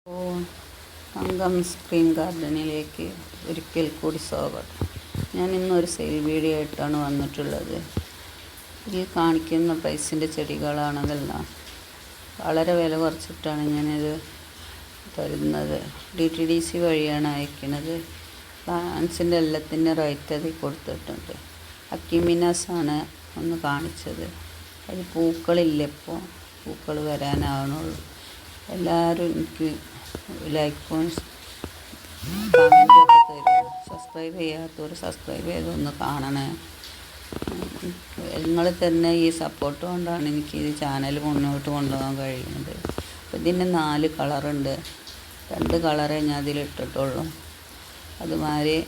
അപ്പോൾ അംഗം സ്ക്രീൻ ഗാർഡനിലേക്ക് ഒരിക്കൽ കൂടി സ്വാഗതം. ഞാൻ ഇന്നൊരു സെയിൽ വീഡിയോ ആയിട്ടാണ് വന്നിട്ടുള്ളത്. ഇതിൽ കാണിക്കുന്ന പ്രൈസിൻ്റെ ചെടികളാണെല്ലാം വളരെ വില കുറച്ചിട്ടാണ് ഞാനിത് തരുന്നത്. DTDC വഴിയാണ് അയക്കുന്നത്. പ്ലാന്റ്സിൻ്റെ എല്ലാത്തിൻ്റെ റേറ്റ് അതിൽ കൊടുത്തിട്ടുണ്ട്. അക്കിമിനാസാണ് ഒന്ന് കാണിച്ചത്. അതിൽ പൂക്കളില്ല, ഇപ്പോൾ പൂക്കൾ വരാനാവണുള്ളൂ. എല്ലാവരും എനിക്ക് ലൈക്കും കമൻറ്റും ഒക്കെ തരിക. സബ്സ്ക്രൈബ് ചെയ്യാത്തവർ സബ്സ്ക്രൈബ് ചെയ്തൊന്ന് കാണണേ. നിങ്ങൾ തന്നെ ഈ സപ്പോർട്ട് കൊണ്ടാണ് എനിക്ക് ഈ ചാനൽ മുന്നോട്ട് കൊണ്ടുപോകാൻ കഴിയുന്നത്. അപ്പോൾ ഇതിന് 4 കളറുണ്ട്. 2 കളറേ ഞാൻ അതിലിട്ടിട്ടുള്ളൂ. അതുമാതിരി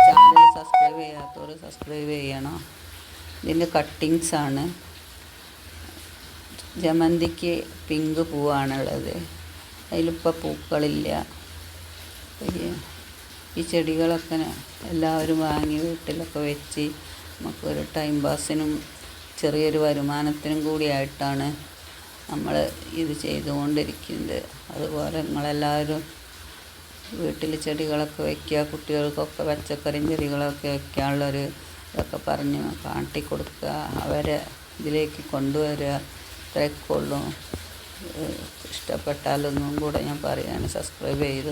ചാനൽ സബ്സ്ക്രൈബ് ചെയ്യാത്തവർ സബ്സ്ക്രൈബ് ചെയ്യണം. ഇതിൻ്റെ കട്ടിങ്സാണ്. ജമന്തിക്ക് പിങ്ക് പൂവാണുള്ളത്. അതിലിപ്പോൾ പൂക്കളില്ല. ഈ ചെടികളൊക്കെ എല്ലാവരും വാങ്ങി വീട്ടിലൊക്കെ വെച്ച് നമുക്കൊരു ടൈം പാസിനും ചെറിയൊരു വരുമാനത്തിനും കൂടിയായിട്ടാണ് നമ്മൾ ഇത് ചെയ്തുകൊണ്ടിരിക്കുന്നത്. അതുപോലെ നിങ്ങളെല്ലാവരും വീട്ടിൽ ചെടികളൊക്കെ വയ്ക്കുക, കുട്ടികൾക്കൊക്കെ പച്ചക്കറിയും ചെടികളൊക്കെ വയ്ക്കാനുള്ളൊരു ഇതൊക്കെ പറഞ്ഞ് കാട്ടിക്കൊടുക്കുക, അവരെ ഇതിലേക്ക് കൊണ്ടുവരിക. ഇത്രയൊക്കെ ഉള്ളൂ. ഇഷ്ടപ്പെട്ടാലൊന്നും കൂടെ ഞാൻ പറയുകയാണ്, സബ്സ്ക്രൈബ് ചെയ്ത്